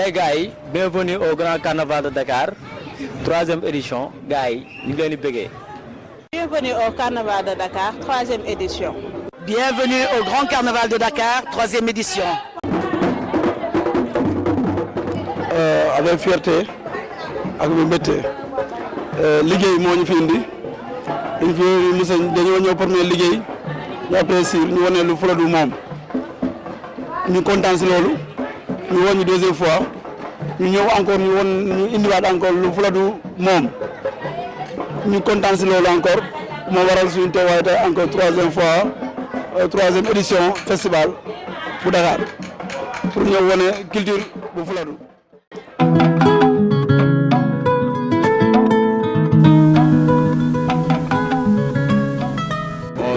Allez gars, bienvenue au Grand Carnaval de Dakar, 3e édition. Gars, nous allons béguer. Bienvenue au Carnaval de Dakar, 3e édition. Bienvenue au Grand Carnaval de Dakar, 3e édition. Avec fierté, avec mbégte, liggéey moo ñu fi indi dañ fi mos a dañoo ñëw premier liggéey ñu apprécier ñu wane lu Fuladu moom ñu kontaan si loolu ñu woon ñu deuxième fois ñu ñëw encore ñu indiwaat encore lu Fuladu moom ñu kontaan si loolu encore moo waral suñu teewaay tey encore 3e fois 3e édition festival bu Dakar pour ñëw wane culture bu Fuladu.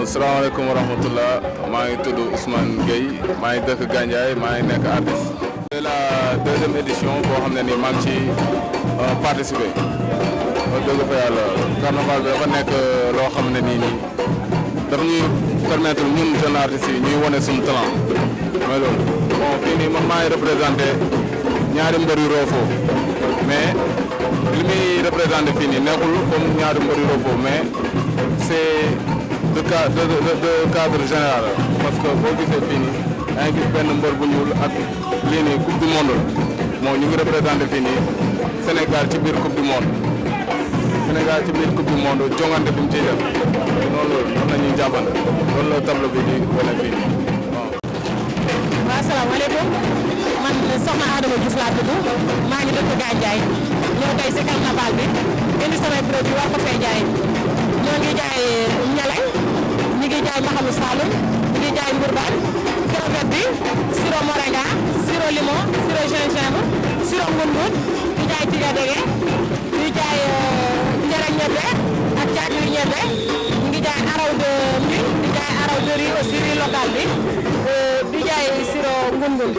Asalaamaaleykum wa rahmatullah maa ngi tudd Ousmane Gueye maa ngi dëkk Gandiaye maa ngi nekk artiste. C'est la 2e édition boo xam ne nii maa ngi ci participer wax dëgg fa yàlla carnaval bi dafa nekk loo xam ne nii dafa ñuy permettre ñun jeunes artistes yi ñuy wane suñu talent mooy loolu. Bon fii nii man maa ngi représenté ñaari mbër yu roofoo mais li muy représenté fii nii nekkul comme ñaari mbër yu roofoo mais c'est de cadre général parce que boo gisee fii nii yaa ngi gis benn mbër bu ñuul ak lii nii coupe du monde moo ñu ngi représenté fii nii Sénégal ci biir coupe du monde Sénégal ci biir coupe du monde jongante bi mu ciy def noonu la ñuy jàppante loolu la tableau bi di wane fii nii waaw. waaw asalaamaaleykum man soxna Adama Diouf laa tudd maa ngi dëkk Gandiaye ñëw tey si carnaval bi indi samay produit war ko fee jaay ñoo ngi jaay ñale ñi ngi jaay maxalu Saloum ñi ngi jaay mburbaan crevette bi sirop moringa sirop limon sirop gingembre sirop ngundur di jaay tiga dege di jaay njëriñ ñebe ak jaaju ñebe ñi ngi jaay araw de mil di jaay araw de riz aussi riz local bi di jaay sirop ngundur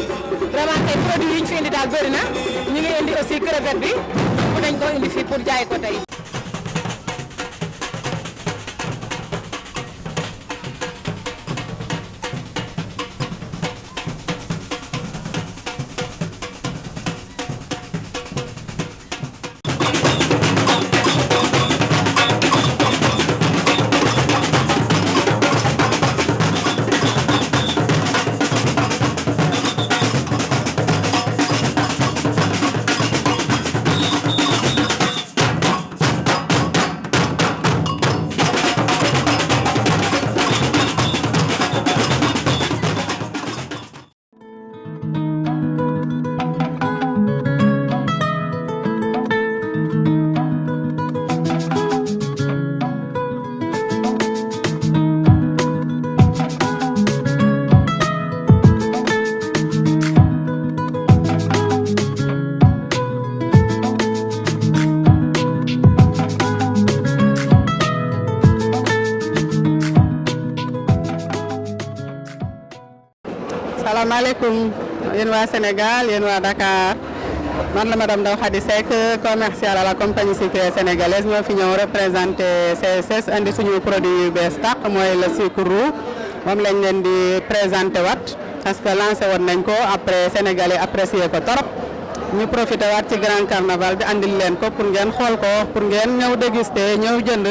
vraiment tey produit yi ñu fi indi daal bëri na ñu ngi indi aussi crevette bi bu dañ ko indi fii pour jaay ko tey. Salaamaaleykum yéen waa Sénégal yéen waa Dakar man la madame Ndaw Khady Seck commerciale à la compagnie sucrière sénégalaise ñoo fi ñëw représenté CSS andi suñu produit yu bees tàq mooy le sucre roux moom lañ leen di présenté wat parce que lancé woon nañ ko après sénégalais apprécié ko torop ñu profité waat ci grand carnaval bi andil leen ko pour ngeen xool ko pour ngeen ñëw déguster ñëw jënd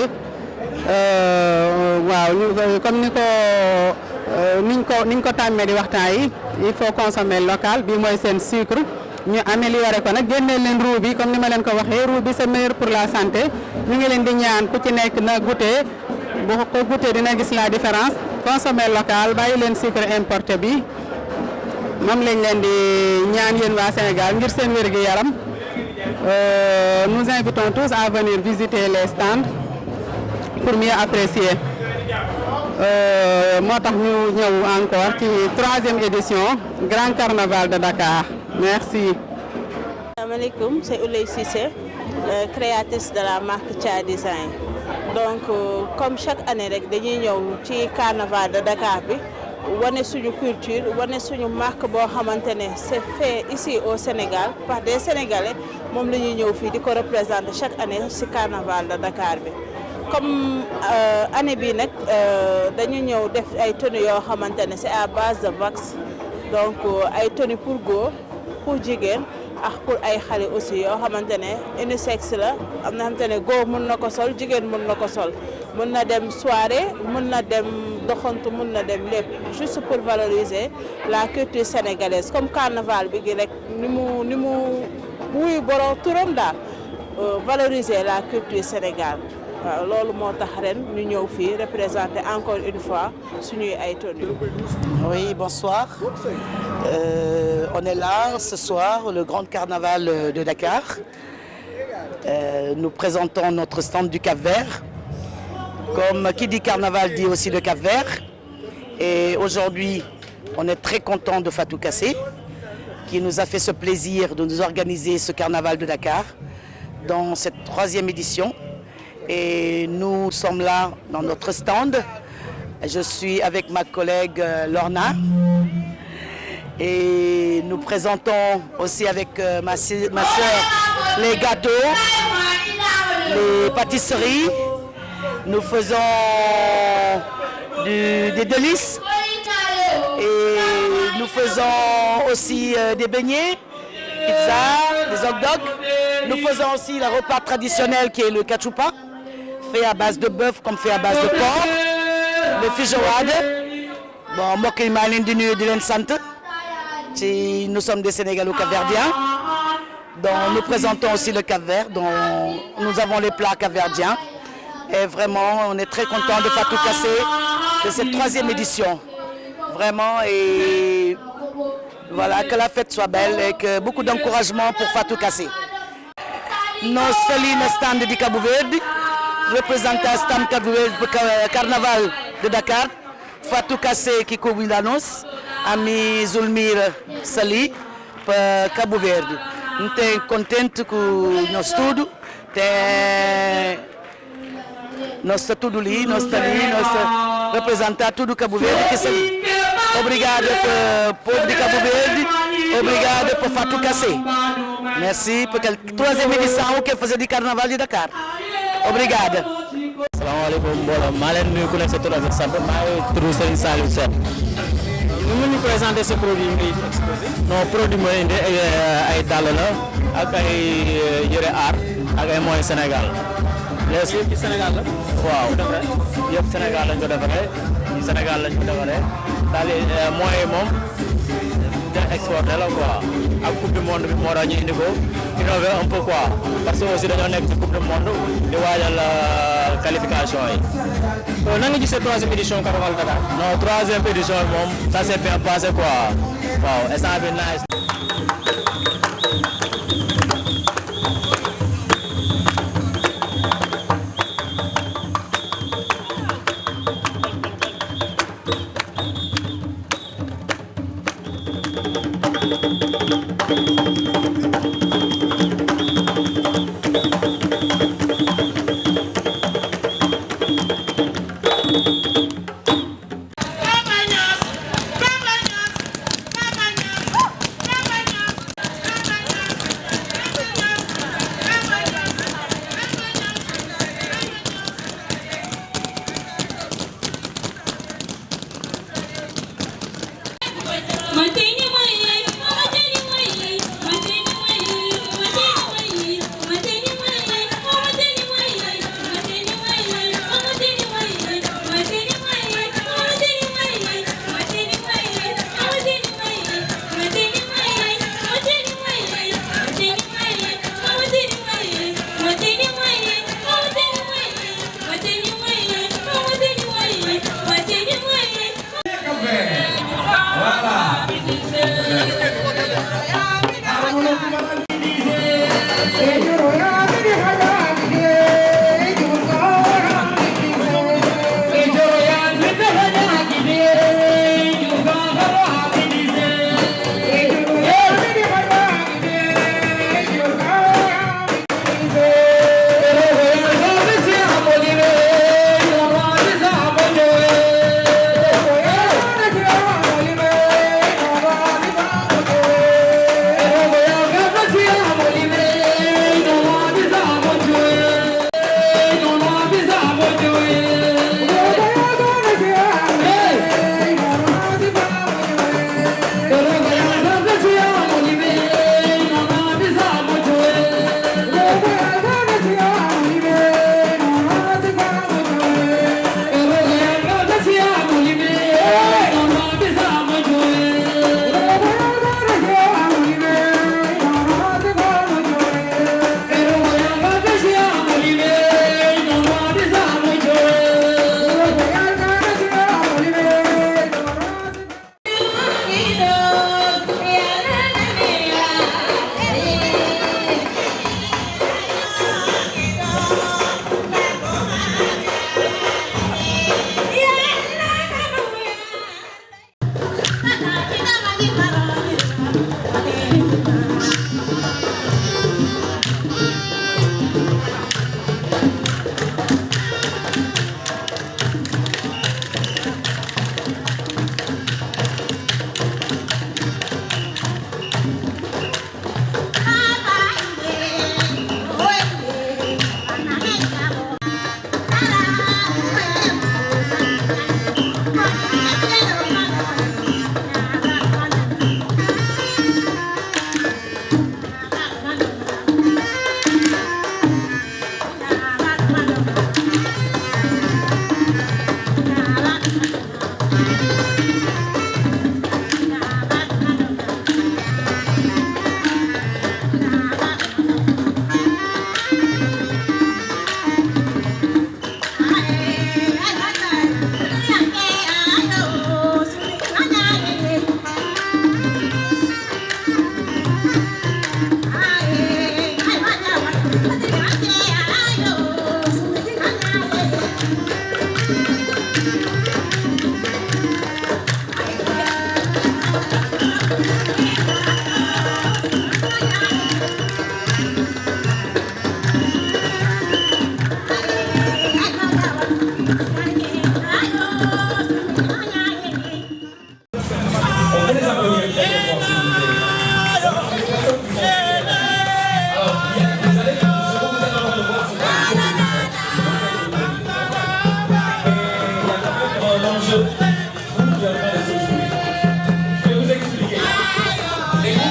waaw comme niñ ko tàmmee di waxtaan yi il faut consommer local bi mooy seen sucre ñu améliorer ko nag génneel leen roux bi comme ni ma leen ko waxee roux bi c'est meilleur pour la santé ñu ngi leen di ñaan ku ci nekk na goûter bu ko goûter dina gis la différence consommer local bàyyi leen sucre importé bi moom lañ leen di ñaan yéen waa Sénégal ngir seen wér-gu-yaram nous invitons tous à venir visiter les stands pour mieux apprécier moo tax ñu ñëw encore ci 3e édition Grand Carnaval de Dakar merci. Asalaamaaleykum, c'est Ouleye Cissé, créatrice de la marque Thia Design. Donc comme chaque année rek dañuy ñëw ci carnaval de Dakar bi wane suñu culture wane suñu marque boo xamante ne c'est fait ici au Sénégal par des Sénégalais moom la ñuy ñëw fii di ko représenter chaque année ci carnaval de Dakar bi. Comme année bi nag dañu ñëw def ay tenues yoo xamante ne c'est à base de wax donc ay tenues pour góor pour jigéen ak pour ay xale aussi yoo xamante ne unisexe la am na xamante ne góor mën na ko sol jigéen mën na ko sol mën na dem soirée mën na dem doxantu mën na dem lépp juste pour valoriser la culture sénégalaise comme carnaval bi gi rek ni mu wuy borom turam daal valoriser la culture Sénégal waaw loolu moo tax ren ñu ñëw fii représenter encore une fois suñuy ay tenues. Oui, bonsoir. On est là ce soir, le grand carnaval de Dakar. Nous présentons notre stand du Cap-Vert. Comme qui dit carnaval dit aussi le Cap-Vert. Et aujourd'hui, on est très content de Fatou Kassé, qui nous a fait ce plaisir de nous organiser ce carnaval de Dakar dans cette 3e édition. Et nous sommes là dans notre stand. Je suis avec ma collègue Lorna. Et nous présentons aussi avec ma soeur les gâteaux, les pâtisseries. Nous faisons des délices. Et nous faisons aussi des beignets, pizza, des hot dogs. Nous faisons aussi le repas traditionnel qui est le cachupa, fait à base de bœuf comme fait à base de porc. Le feijoada. Bon, moi qui m'ai di nuyu di leen sant. Nous sommes des Sénégalo-Capverdiens. Donc nous présentons aussi le Cap-Vert, dont nous avons les plats capverdiens. Et vraiment, on est très content de Fatou Kassé de cette 3e édition. Vraiment, et voilà, que la fête soit belle et que beaucoup d'encouragement pour Fatou Kassé. Nos sali na stand di Cabo Verde, représentant stand Cabo Verde Carnaval de Dakar, Fatou Kassé qui convidanos, ami Zulmir Sali para Cabo Verde. Nous sommes contents com nós tudo, nós tudo ali, nós representar tudo Cabo Verde que Sali. Obrigado pour povo de Cabo Verde, obrigado por Fatou Kassé. Merci pour la 3e édition que faisait du carnaval de Dakar. Obrigada. Salaamaaleykum mbooloo maa leen nuyu ku nekk sa tur ak sa sant maa ngi tudd Serigne Saliou Sène. Nous nous présenter ce produit ngay exposé. Non produit mooy indi ay dàll la ak ay yëre art ak ay moyens Sénégal. léegi ci Sénégal la. waaw yëpp Sénégal lañ ko defaree Sénégal lañ ko defaree daal moyens moom da exporté la quoi ak coupe du monde bi moo tax ñu indi ko innover un peu quoi parce que aussi dañoo nekk ci coupe du monde di waajal qualification yi. nan nga gisee 3e édition Carnaval Dakar. non 3e édition moom ça s'est bien passé quoi waaw instant bi nice.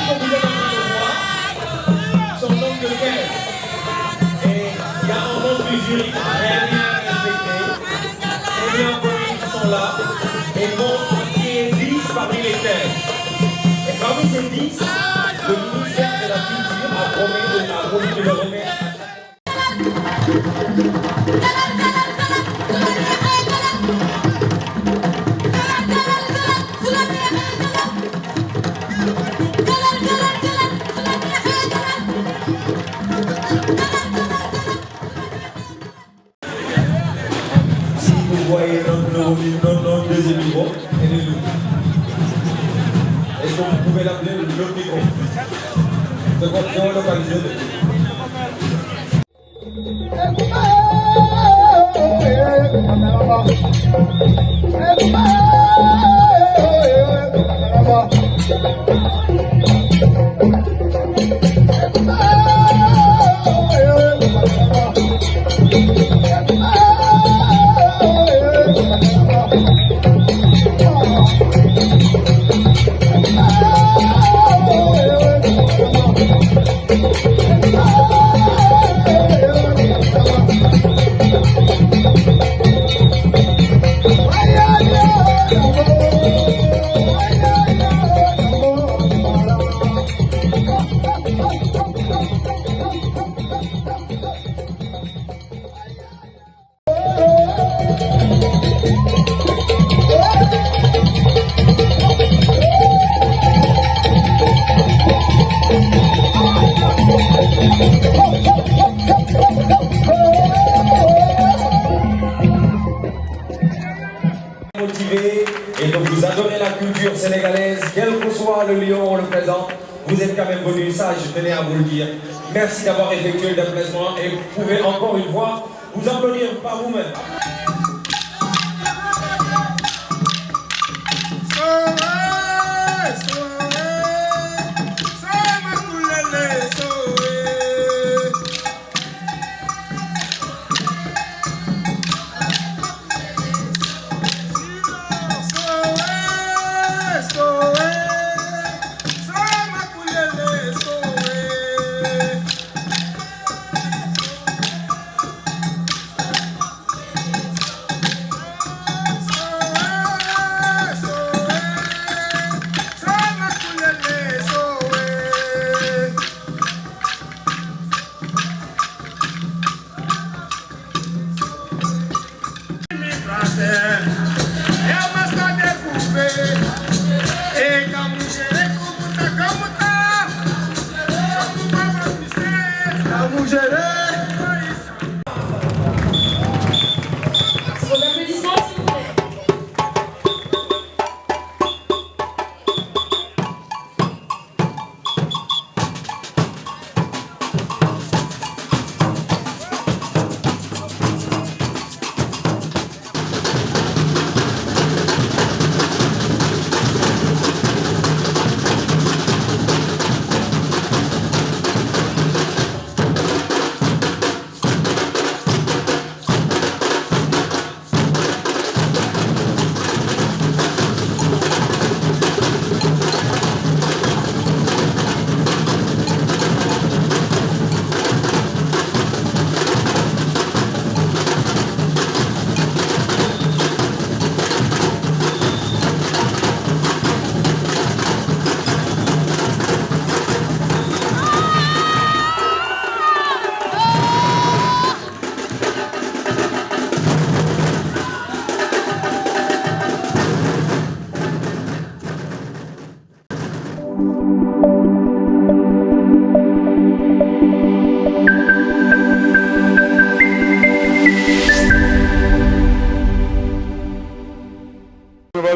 que vous êtes en train de voir sont donc de 15. Et il y a un membre du jury très bien respecté, très bien connus qui sont là, et montre qui est 10 parmi les 15. Et parmi ces 10, le ministère de la Culture a promis de le remettre. Si vous voyez notre deuxième micro, elle est nous. Est-ce que vous pouvez l'appeler le micro? C'est quoi qui est localisé? Motivé et donc vous adorez la culture sénégalaise, quel que soit le lieu où on le présente, vous êtes quand même venus, ça je tenais à vous le dire. Merci d'avoir effectué le déplacement et vous pouvez encore une fois vous applaudir par vous-même.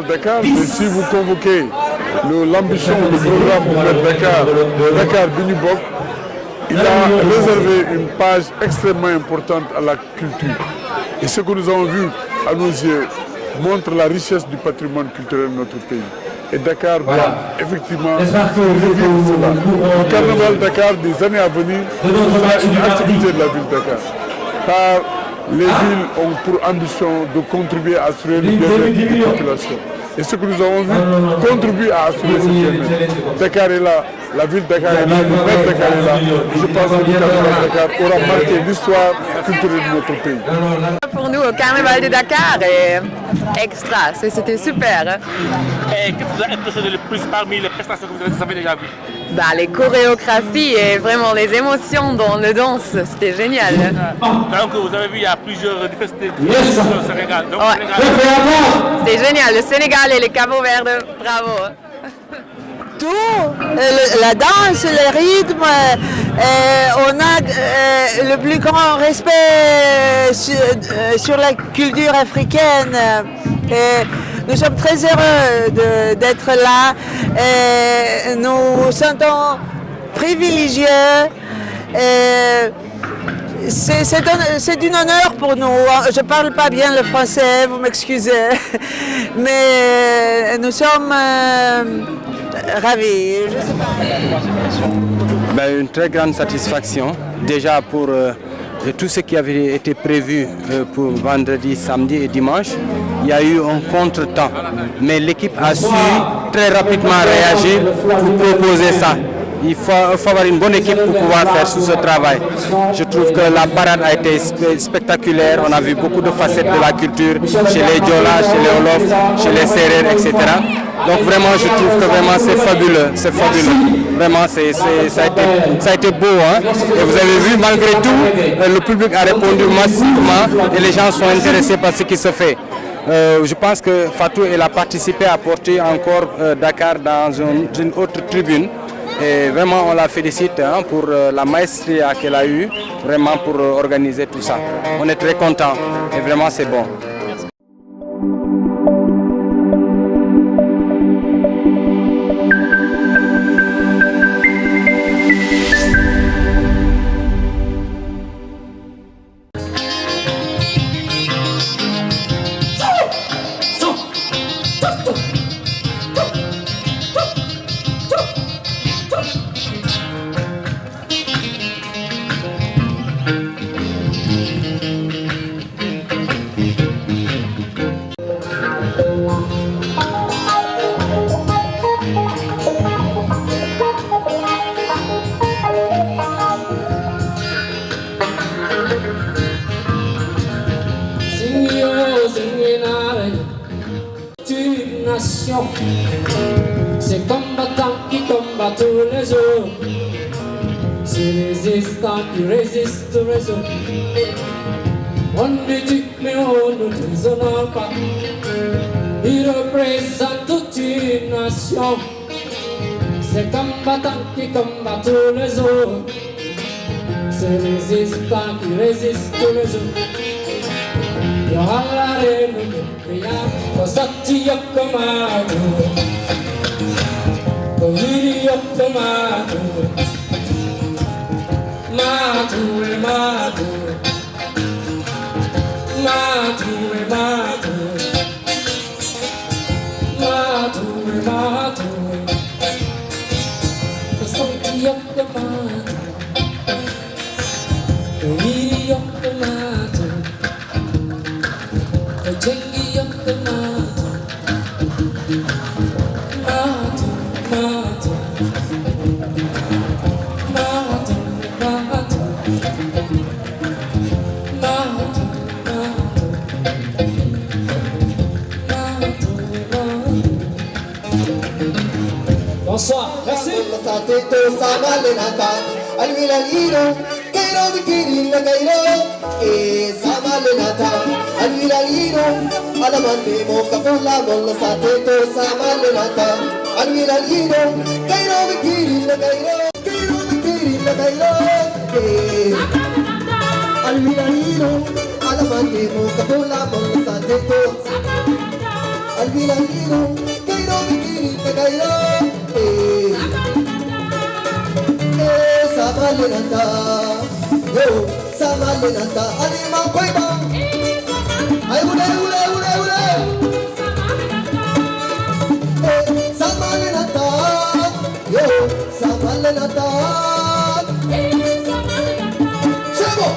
Dakar, mais si vous convoquez l'ambition du programme de Dakar Binibok, il a réservé une page extrêmement importante à la culture. Et ce que nous avons vu à nos yeux montre la richesse du patrimoine culturel de notre pays. Et Dakar doit effectivement revivre cela. Le carnaval Dakar des années à venir sera une activité de la ville de Dakar. Car les villes ont pour ambition de contribuer à assurer le bien-être des populations. Et ce que nous avons vu contribue à assurer ce bien-être. Dakar est là la ville de Dakar est là, le maire de Dakar est là. Je pense que le carnaval de Dakar aura marqué l'histoire culturelle de notre pays. Pour nous, au carnaval de Dakar est extra, c'était super. Et qu'est-ce qui vous a impressionné le plus parmi les prestations que vous avez déjà vues? Les chorégraphies et vraiment les émotions dans le danse, c'était génial. Donc vous avez vu, il y a plusieurs diversités au Sénégal. Donc, C'était génial, le Sénégal et le Cap-Vert, bravo. Tout, la danse, le rythme, on a le plus grand respect sur la culture africaine. Nous sommes très heureux d'être là. Nous nous sentons privilégiés. C'est un honneur pour nous. Je ne parle pas bien le français, vous m'excusez. Mais nous sommes ravis. Je sais pas. Une très grande satisfaction. Déjà pour tout ce qui avait été prévu pour vendredi, samedi et dimanche. Il y a eu un contretemps. Mais l'équipe a su très rapidement réagir pour proposer ça. Il faut avoir une bonne équipe pour pouvoir faire tout ce travail. Je trouve que la parade a été spectaculaire. On a vu beaucoup de facettes de la culture chez les Diola, chez les Wolof, chez les Sérères, etc. Donc vraiment, je trouve que vraiment c'est fabuleux. C'est fabuleux. Vraiment, ça a été beau. Hein? Et vous avez vu, malgré tout, le public a répondu massivement et les gens sont intéressés par ce qui se fait. Je pense que Fatou elle a participé à porter encore Dakar dans une autre tribune. Et vraiment, on la félicite pour la maestria qu'elle a eue, vraiment pour organiser tout ça. On est très contents et vraiment c'est bon. Ces combattants qui combattent tous les jours, ces résistants qui résistent aux réseaux. On nous dit mais on ne déshonore pas. Ils représentent toute une nation. Ces combattants qui combattent tous les jours, ces résistants qui résistent tous les jours. Bonsoir, merci. Samalenata, yo, Samalenata, Anima Koiba, I would, Samalenata, yo, Samalenata, Shabo,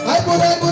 I would.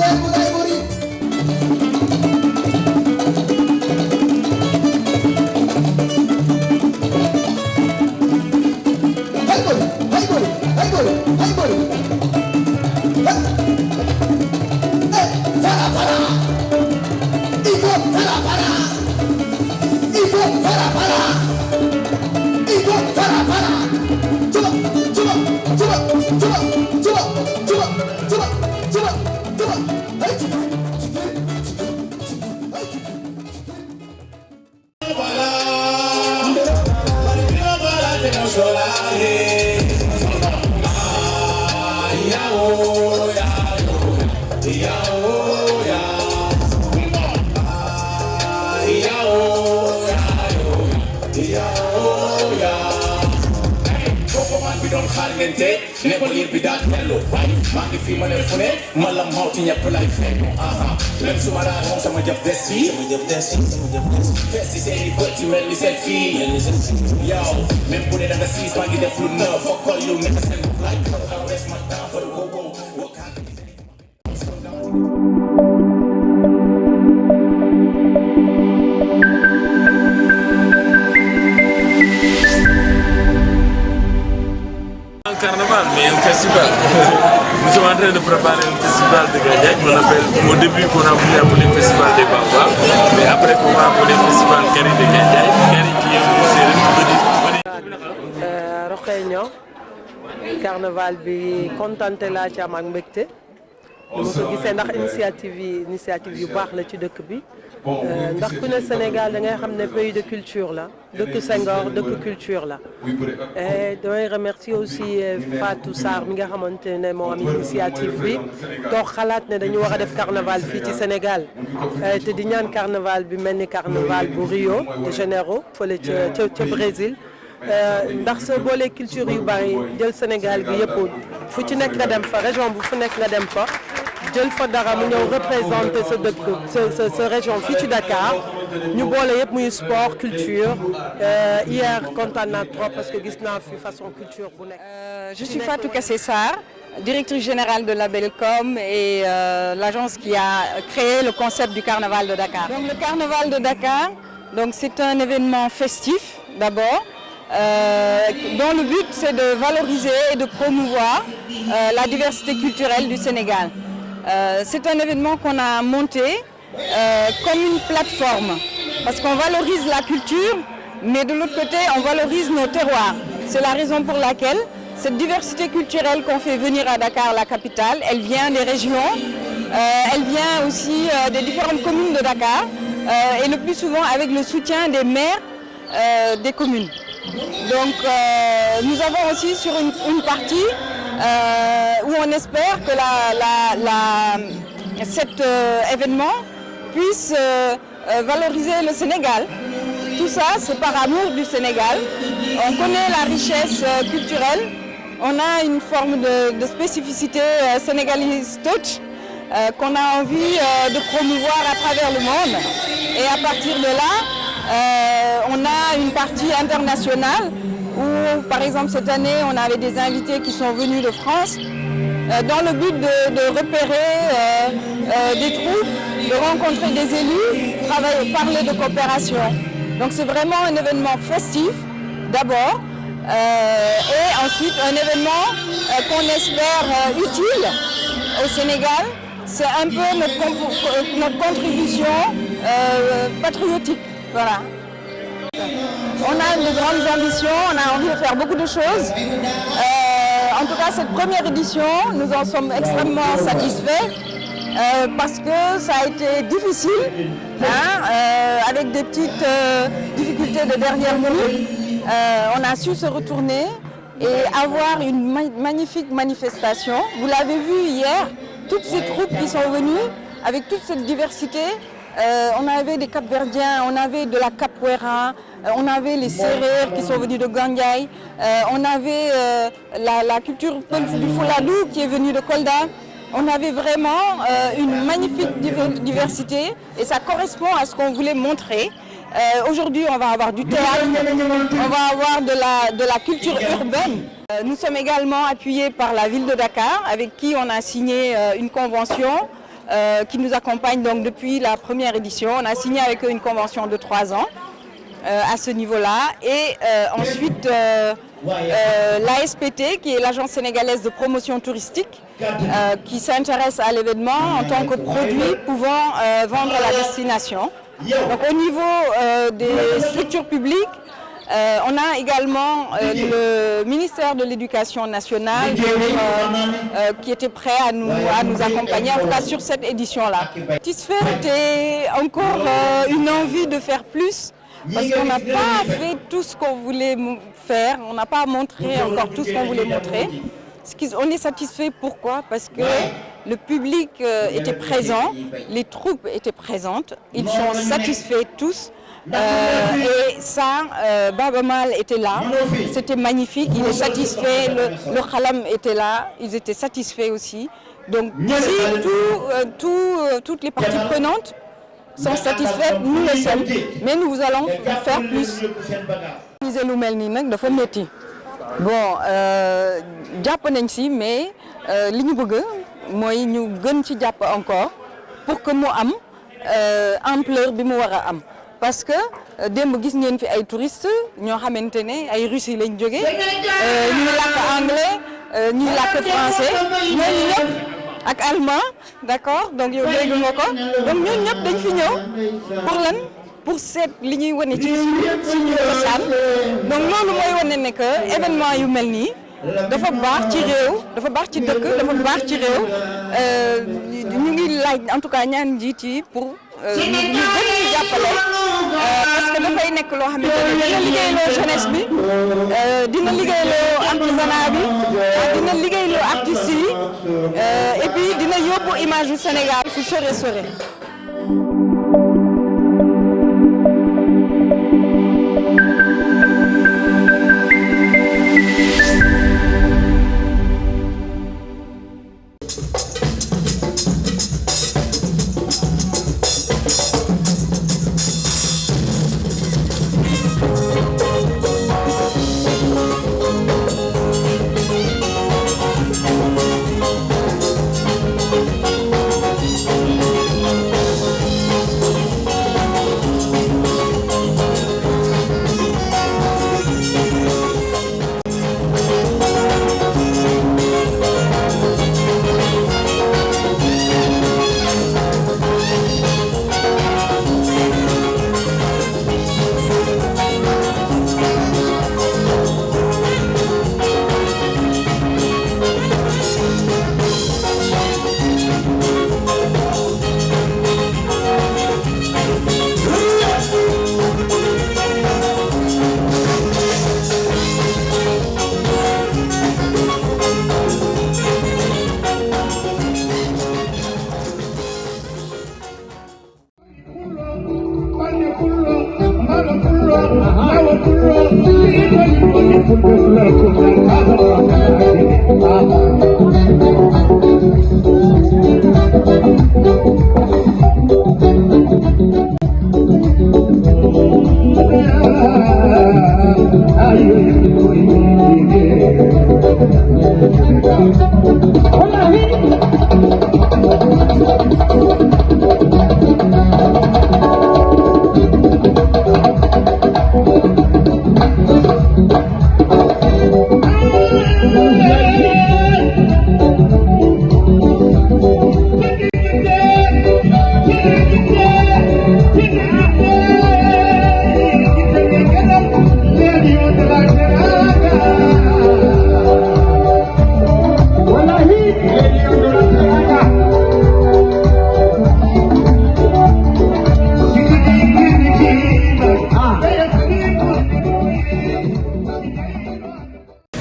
Never leave without hello. Mangi fi ma ne fu ne malam hawti ñepp lay fekk. Même su ma daan moom sama jëf des fii. Festi seeni bët yi mel ni seen fii. Yow même bu dee da nga siis maa ngi def lu nëb fokkal yu nekk seen like. I rest my time for the go-go. Carnaval, mais un festival. Nous sommes en train de préparer un festival de Gandiaye qu'on appelle, au début qu'on a voulu appeler le festival des Bambas, mais après qu'on va appeler le festival Kari de Gandiaye, Kari qui est une série de Rokhaya carnaval bi contenté laa ci am ak mbégte dama ko gisee ndax initiative yu baax la ci dëkk bi ndax ku ne Sénégal da ngay xam ne pays de culture la dëkk Senghor dëkk culture la et damay remercier aussi Fatou Sarr mi nga xamante ne moo am initiative bi toog xalaat ne dañu war a def carnaval fii ci Sénégal te di ñaan carnaval bi mel ni carnaval bu Rio de Janeiro fële ca Brésil ndax sa boole culture yu bari jël Sénégal bi yëpp fu ci nekk nga dem fa région bu fu nekk nga dem fa jël fa dara mu ñëw représenter sa dëkk sa région fii ci Dakar ñu boole yëpp muy sport culture hier kontaan naa trop parce que gis naa fi façon culture bu nekk. Je suis Fatou Kassé Sarr, directrice générale de Labelcom et l'agence qui a créé le concept du carnaval de Dakar. Donc le carnaval de Dakar, donc c'est un événement festif d'abord. Dont le but c'est de valoriser et de promouvoir la diversité culturelle du Sénégal. C'est un événement qu'on a monté comme une plateforme parce qu'on valorise la culture mais de l'autre côté on valorise nos terroirs. C'est la raison pour laquelle cette diversité culturelle qu'on fait venir à Dakar, la capitale, elle vient des régions, elle vient aussi des différentes communes de Dakar et le plus souvent avec le soutien des maires des communes. Donc nous avons aussi sur une partie où on espère que cet événement puisse valoriser le Sénégal. Tout ça c'est par amour du Sénégal. On connaît la richesse culturelle, on a une forme de spécificité sénégalaise touch qu'on a envie de promouvoir à travers le monde et à partir de là on a une partie internationale où, par exemple, cette année, on avait des invités qui sont venus de France dans le but de repérer des troupes, de rencontrer des élus, parler de coopération. Donc c'est vraiment un événement festif d'abord et ensuite un événement qu'on espère utile au Sénégal. C'est un peu notre contribution patriotique. Voilà. On a de grandes ambitions, on a envie de faire beaucoup de choses. En tout cas, cette première édition, nous en sommes extrêmement satisfaits parce que ça a été difficile, avec des petites difficultés de dernière minute. On a su se retourner et avoir une magnifique manifestation. Vous l'avez vu hier, toutes ces troupes qui sont venues avec toute cette diversité. On avait des Cap-Verdiens, on avait de la Capoeira, on avait les Sérères qui sont venus de Gandiaye, on avait la culture du Fouladou qui est venue de Kolda. On avait vraiment une magnifique diversité et ça correspond à ce qu'on voulait montrer. Aujourd'hui, on va avoir du théâtre, on va avoir de la culture urbaine. Nous sommes également appuyés par la ville de Dakar avec qui on a signé une convention qui nous accompagne donc depuis la première édition. On a signé avec eux une convention de 3 ans à ce niveau-là. Et ensuite, l'ASPT, qui est l'Agence sénégalaise de promotion touristique, qui s'intéresse à l'événement en tant que produit pouvant vendre à la destination. Donc au niveau des structures publiques, on a également le ministère de l'Éducation nationale qui était prêt à nous accompagner, en tout cas sur cette édition-là. Satisfaite et encore une envie de faire plus, parce qu'on n'a pas fait tout ce qu'on voulait faire, on n'a pas montré encore tout ce qu'on voulait montrer. On est satisfait, pourquoi? Parce que le public était présent, les troupes étaient présentes, ils sont satisfaits tous. Et ça, Baba Mal était là, c'était magnifique, il est satisfait, le Khalam était là, ils étaient satisfaits aussi. Donc si toutes les parties prenantes sont satisfaites, nous le sommes, mais nous allons faire plus. Lu mel nii nag dafa métti bon jàpp nañ si mais li ñu bëgg mooy ñu gën ci jàpp encore pour que mu am ampleur bi mu war a am parce que démb gis ngeen fi ay touristes ñoo xamante ne ay Russie lañ jóge ñuy làkk anglais ñuy làkk français ñooñu ñëpp ak allemand d'accord donc yow dégg nga ko donc ñooñu ñëpp dañ fi ñëw pour lan pour seet li ñuy wane ci suñu cosaan donc loolu mooy wane ne que événement yu mel nii dafa baax ci réew dafa baax ci dëkk dafa baax ci réew ñu ngi laaj en tout cas ñaan njiit yi pour ñu gën ñu jàppale parce que dafay nekk loo xamante ne dina liggéeyloo jeunesse bi dina liggéeyloo artisanat bi dina liggéeyloo artistes yi et puis dina yóbbu image du Sénégal fu sore sore.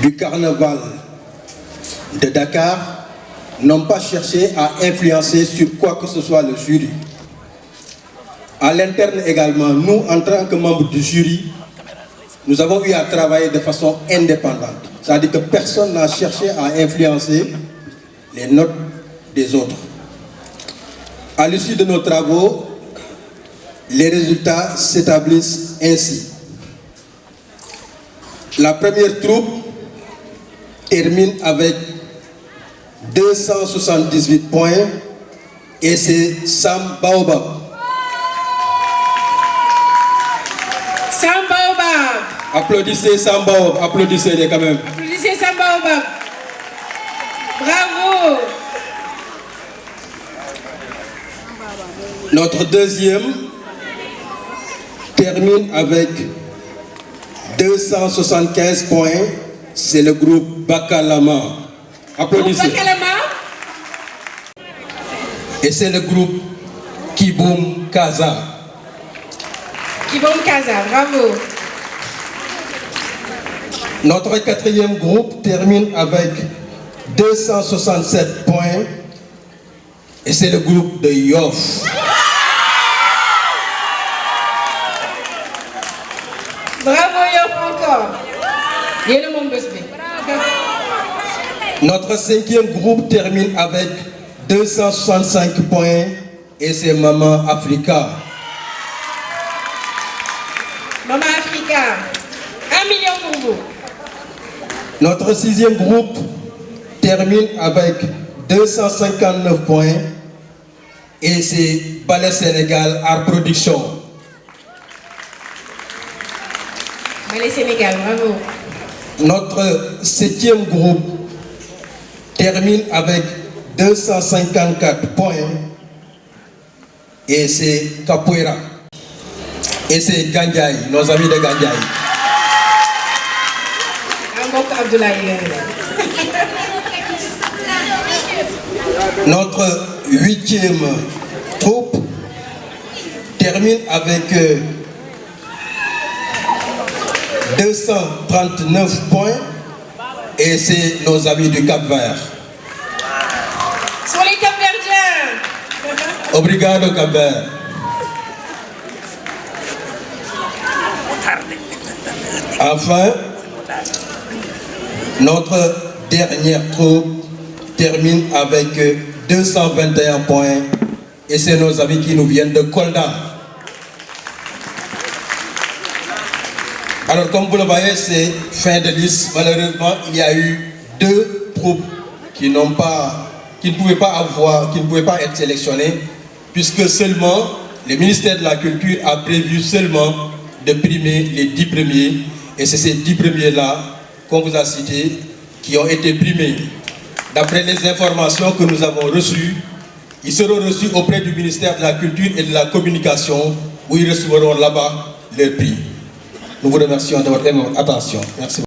Du carnaval de Dakar n'ont pas cherché à influencer sur quoi que ce soit le jury. À l'interne également, nous, en tant que membres du jury, nous avons eu à travailler de façon indépendante. C'est-à-dire que personne n'a cherché à influencer les notes des autres. À l'issue de nos travaux, les résultats s'établissent ainsi. La première troupe termine avec 278 points et c'est Sam Baobab. Sam Baobab. Applaudissez Sam Baobab, applaudissez-les quand même. Applaudissez Sam Baobab. Bravo. Notre deuxième termine avec 275 points. C'est le groupe Bakalama. Applaudissez. Bakalama. Et c'est le groupe Kiboum Kaza. Kiboum Kaza, bravo. Notre quatrième groupe termine avec 267 points et c'est le groupe de Yoff. Bravo Yoff encore. Yéen a moom bés bi. Notre cinquième groupe termine avec 265 points et c'est Maman Africa. Maman Africa, 1 million pour vous. Notre sixième groupe termine avec 259 points et c'est Ballet Sénégal Art Production. Ballet Sénégal, bravo. Notre septième groupe termine avec 254 points et c'est Capoeira. Et c'est Gandiaï, nos amis de Gandiaï. Notre huitième troupe termine avec 239 points et c'est nos amis du Cap-Vert. Sur les Cap-Verdiens. Obrigado, Cap-Vert. Enfin, notre dernière troupe termine avec 221 points et c'est nos amis qui nous viennent de Kolda. Alors comme vous le voyez, c'est fin de liste. Malheureusement, il y a eu 2 troupes qui ne pouvaient pas être sélectionnées puisque seulement le ministère de la Culture a prévu seulement de primer les 10 premiers et c'est ces 10 premiers-là qu'on vous a cités qui ont été primés. D'après les informations que nous avons reçues, ils seront reçus auprès du ministère de la Culture et de la Communication où ils recevront là-bas leur prix. Nous vous remercions de votre attention. Merci.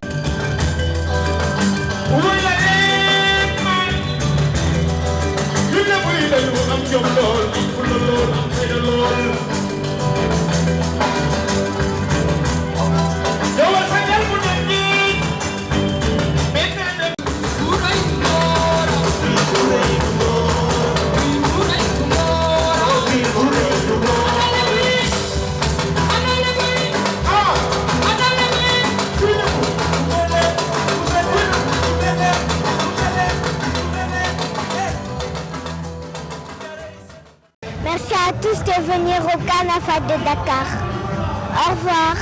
Merci à tous de venir au Carnaval de Dakar. Au revoir.